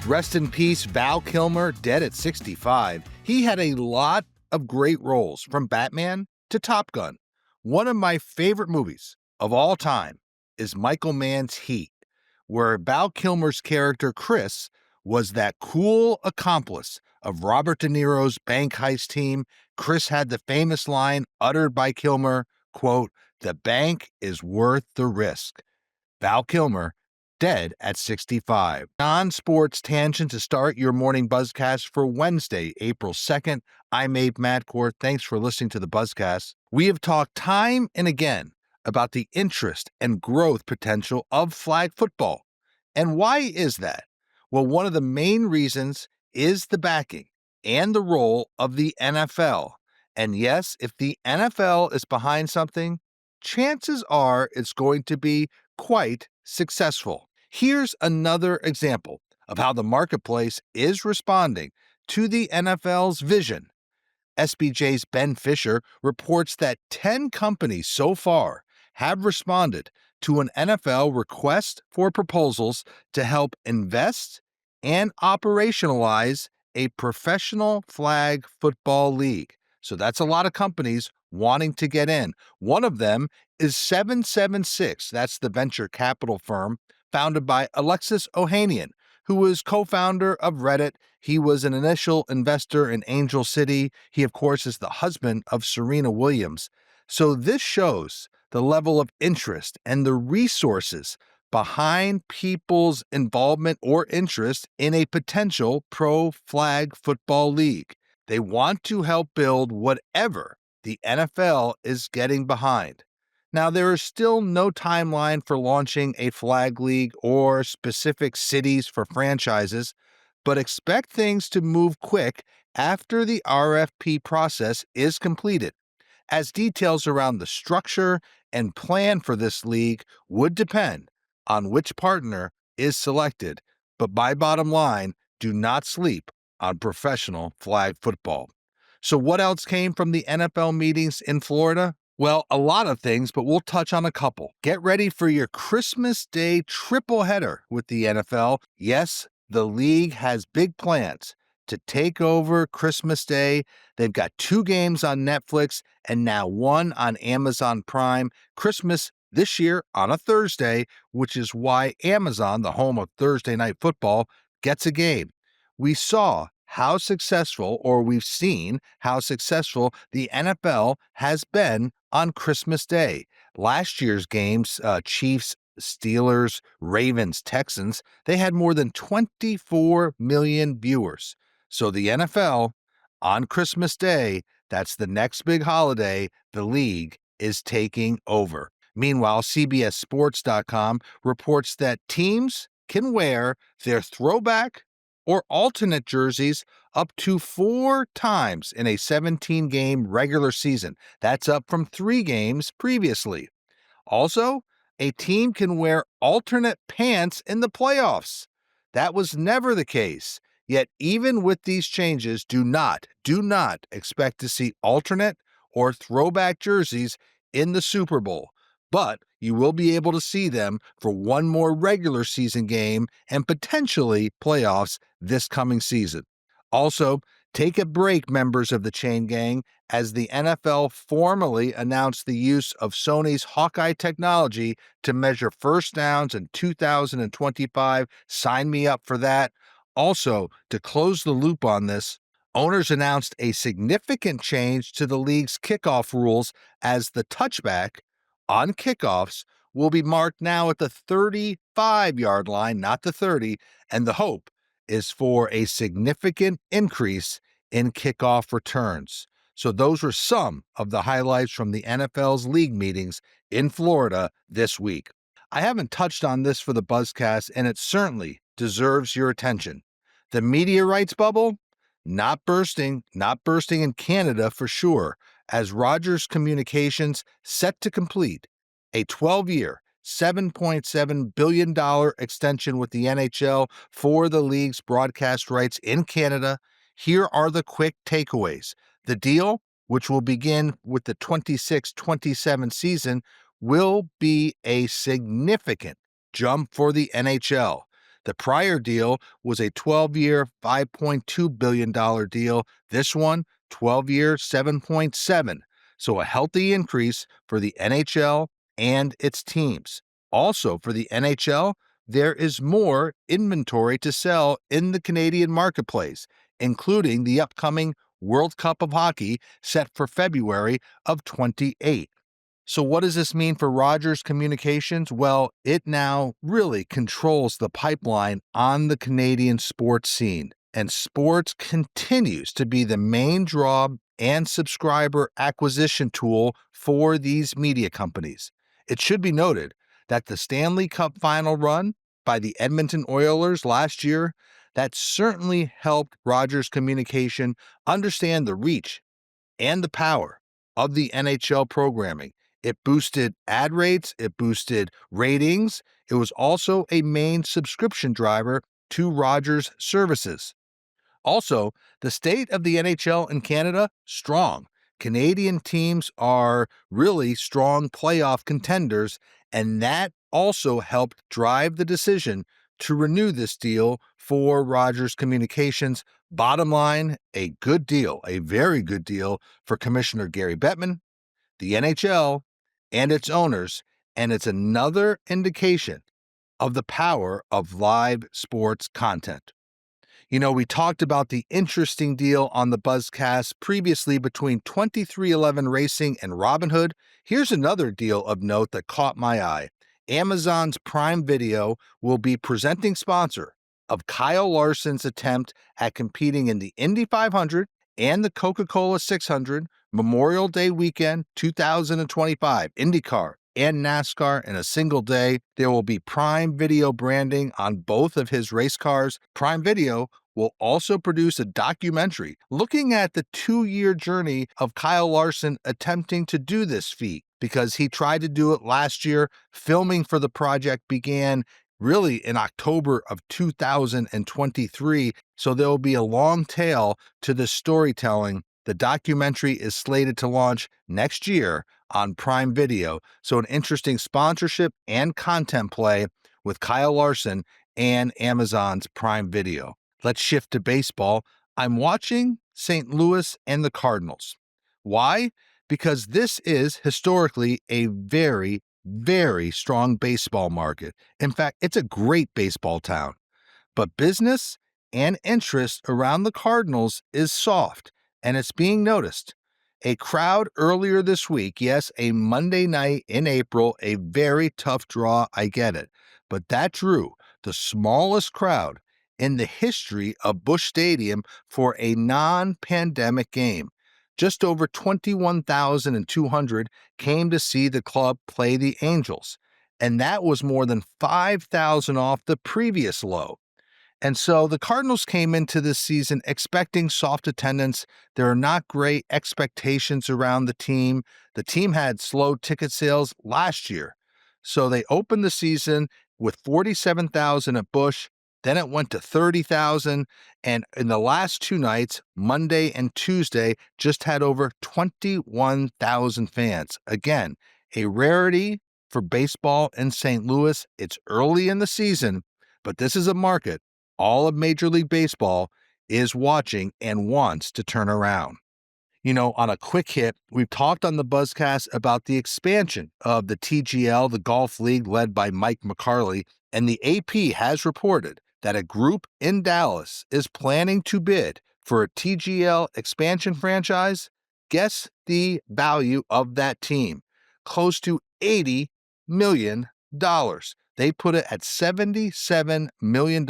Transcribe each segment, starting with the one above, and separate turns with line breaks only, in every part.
Rest in peace, Val Kilmer, dead at 65. He had a lot of great roles, from Batman to Top Gun. One of my favorite movies of all time is Michael Mann's Heat, where Val Kilmer's character, Chris, was that cool accomplice of Robert De Niro's bank heist team. Chris had the famous line uttered by Kilmer, quote, "The bank is worth the risk." Val Kilmer, dead at 65. Non-sports tangent to start your morning Buzzcast for Wednesday, April 2nd. I'm Abe Madcourt. Thanks for listening to the Buzzcast. We have talked time and again about the interest and growth potential of flag football. And why is that? Well, one of the main reasons is the backing and the role of the NFL. And yes, if the NFL is behind something, chances are it's going to be quite successful. Here's another example of how the marketplace is responding to the NFL's vision. SBJ's Ben Fisher reports that 10 companies so far have responded to an NFL request for proposals to help invest and operationalize a professional flag football league. So that's a lot of companies wanting to get in. One of them is 776. That's the venture capital firm founded by Alexis Ohanian, who was co-founder of Reddit. He was an initial investor in Angel City. He, of course, is the husband of Serena Williams. So this shows the level of interest and the resources behind people's involvement or interest in a potential pro flag football league. They want to help build whatever the NFL is getting behind. Now, there is still no timeline for launching a flag league or specific cities for franchises, but expect things to move quick after the RFP process is completed, as details around the structure and plan for this league would depend on which partner is selected. But my bottom line, do not sleep on professional flag football. So what else came from the NFL meetings in Florida? Well, a lot of things, but we'll touch on a couple. Get ready for your Christmas Day triple header with the NFL. Yes, the league has big plans to take over Christmas Day. They've got 2 games on Netflix and now 1 on Amazon Prime. Christmas this year on a Thursday, which is why Amazon, the home of Thursday Night Football, gets a game. We've seen how successful the NFL has been on Christmas Day. Last year's games, Chiefs, Steelers, Ravens, Texans, they had more than 24 million viewers. So the NFL on Christmas Day, that's the next big holiday, the league is taking over. Meanwhile, CBSSports.com reports that teams can wear their throwback or alternate jerseys up to 4 times in a 17-game regular season. That's up from 3 games previously. Also, a team can wear alternate pants in the playoffs. That was never the case. Yet even with these changes, do not expect to see alternate or throwback jerseys in the Super Bowl. But you will be able to see them for one more regular season game and potentially playoffs this coming season. Also, take a break, members of the Chain Gang, as the NFL formally announced the use of Sony's Hawkeye technology to measure first downs in 2025. Sign me up for that. Also, to close the loop on this, owners announced a significant change to the league's kickoff rules, as the touchback on kickoffs will be marked now at the 35-yard line, not the 30, and the hope is for a significant increase in kickoff returns. So those were some of the highlights from the NFL's league meetings in Florida this week. I haven't touched on this for the Buzzcast, and it certainly deserves your attention. The media rights bubble, not bursting in Canada for sure, as Rogers Communications set to complete a 12-year, $7.7 billion extension with the NHL for the league's broadcast rights in Canada. Here are the quick takeaways. The deal, which will begin with the 26-27 season, will be a significant jump for the NHL. The prior deal was a 12-year, $5.2 billion deal. This one, 12-year, $7.7. So a healthy increase for the NHL and its teams. Also, for the NHL, there is more inventory to sell in the Canadian marketplace, including the upcoming World Cup of Hockey set for February of 28. So what does this mean for Rogers Communications? Well, it now really controls the pipeline on the Canadian sports scene, and sports continues to be the main draw and subscriber acquisition tool for these media companies. It should be noted that the Stanley Cup final run by the Edmonton Oilers last year, that certainly helped Rogers Communication understand the reach and the power of the NHL programming. It boosted ad rates, it boosted ratings. It was also a main subscription driver to Rogers services. Also, the state of the NHL in Canada, strong. Canadian teams are really strong playoff contenders, and that also helped drive the decision to renew this deal for Rogers Communications. Bottom line, a good deal, a very good deal for Commissioner Gary Bettman, the NHL, and its owners, and it's another indication of the power of live sports content. You know, we talked about the interesting deal on the Buzzcast previously between 2311 Racing and Robinhood. Here's another deal of note that caught my eye. Amazon's Prime Video will be presenting sponsor of Kyle Larson's attempt at competing in the Indy 500 and the Coca-Cola 600 Memorial Day weekend 2025 IndyCar and NASCAR in a single day. There will be Prime Video branding on both of his race cars. Prime Video will also produce a documentary looking at the 2-year journey of Kyle Larson attempting to do this feat, because he tried to do it last year. Filming for the project began really in October of 2023, so there will be a long tail to the storytelling. The documentary is slated to launch next year on Prime Video, so an interesting sponsorship and content play with Kyle Larson and Amazon's Prime Video. Let's shift to baseball. I'm watching St. Louis and the Cardinals. Why? Because this is historically a very, very strong baseball market. In fact, it's a great baseball town. But business and interest around the Cardinals is soft, and it's being noticed. A crowd earlier this week, yes, a Monday night in April, a very tough draw, I get it, but that drew the smallest crowd in the history of Busch Stadium for a non-pandemic game. Just over 21,200 came to see the club play the Angels, and that was more than 5,000 off the previous low. And so the Cardinals came into this season expecting soft attendance. There are not great expectations around the team. The team had slow ticket sales last year. So they opened the season with 47,000 at Busch. Then it went to 30,000. And in the last 2 nights, Monday and Tuesday, just had over 21,000 fans. Again, a rarity for baseball in St. Louis. It's early in the season, but this is a market all of Major League Baseball is watching and wants to turn around. You know, on a quick hit, we've talked on the Buzzcast about the expansion of the TGL, the golf league led by Mike McCarley, and the AP has reported that a group in Dallas is planning to bid for a TGL expansion franchise. Guess the value of that team? Close to $80 million. They put it at $77 million.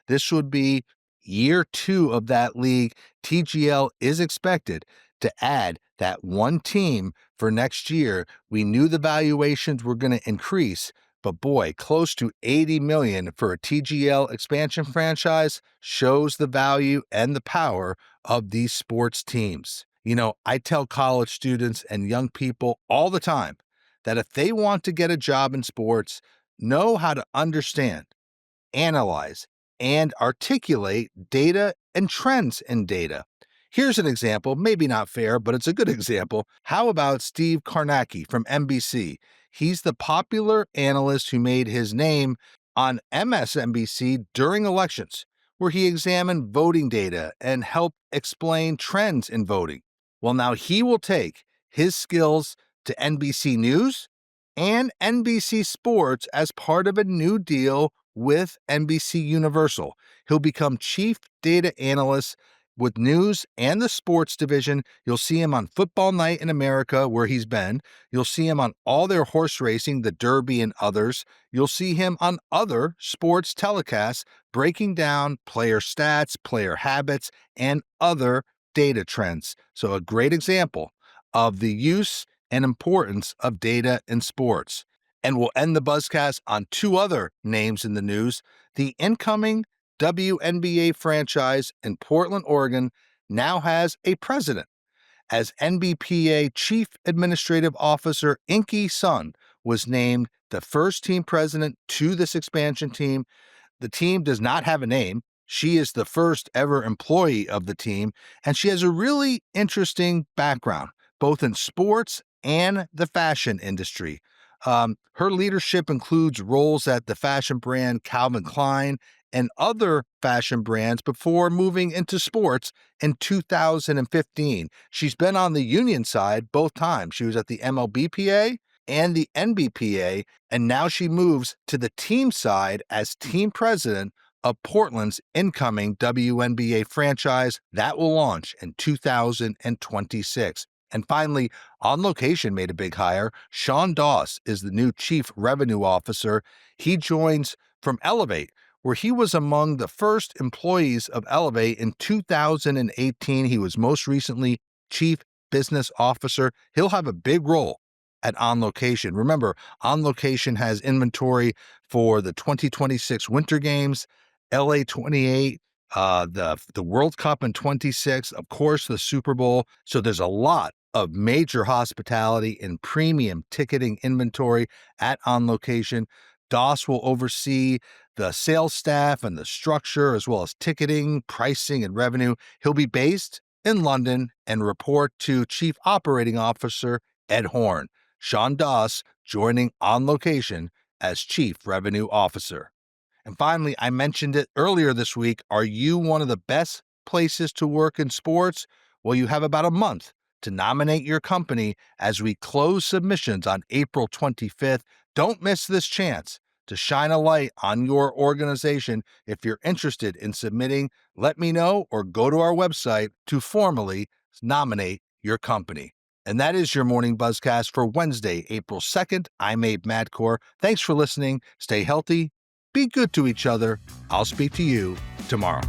This would be year 2 of that league. TGL is expected to add that one team for next year. We knew the valuations were going to increase, but boy, close to $80 million for a TGL expansion franchise shows the value and the power of these sports teams. You know, I tell college students and young people all the time that if they want to get a job in sports, know how to understand, analyze, and articulate data and trends in data. Here's an example, maybe not fair, but it's a good example. How about Steve Kornacki from NBC? He's the popular analyst who made his name on MSNBC during elections, where he examined voting data and helped explain trends in voting. Well, now he will take his skills to NBC News and NBC Sports as part of a new deal with NBC Universal. He'll become chief data analyst with news and the sports division. You'll see him on Football Night in America, where he's been. You'll see him on all their horse racing, the Derby and others. You'll see him on other sports telecasts, breaking down player stats, player habits, and other data trends. So a great example of the use and importance of data in sports. And we'll end the Buzzcast on two other names in the news. The incoming WNBA franchise in Portland, Oregon, now has a president, as NBPA Chief Administrative Officer Inky Sun was named the first team president to this expansion team. The team does not have a name. She is the first ever employee of the team, and she has a really interesting background, both in sports and the fashion industry. Her leadership includes roles at the fashion brand Calvin Klein and other fashion brands before moving into sports in 2015. She's been on the union side both times. She was at the MLBPA and the NBPA, and now she moves to the team side as team president of Portland's incoming WNBA franchise that will launch in 2026. And finally, On Location made a big hire. Sean Doss is the new chief revenue officer. He joins from Elevate, where he was among the first employees of Elevate in 2018. He was most recently chief business officer. He'll have a big role at On Location. Remember, On Location has inventory for the 2026 Winter Games, LA 28, the World Cup in 26, of course, the Super Bowl. So there's a lot of major hospitality and premium ticketing inventory at On Location. Doss will oversee the sales staff and the structure, as well as ticketing, pricing, and revenue. He'll be based in London and report to Chief Operating Officer Ed Horn. Sean Doss joining On Location as Chief Revenue Officer. And finally, I mentioned it earlier this week. Are you one of the best places to work in sports? Well, you have about a month to nominate your company as we close submissions on April 25th. Don't miss this chance to shine a light on your organization. If you're interested in submitting, let me know or go to our website to formally nominate your company. And that is your Morning Buzzcast for Wednesday, April 2nd. I'm Abe Madcore. Thanks for listening. Stay healthy. Be good to each other. I'll speak to you tomorrow.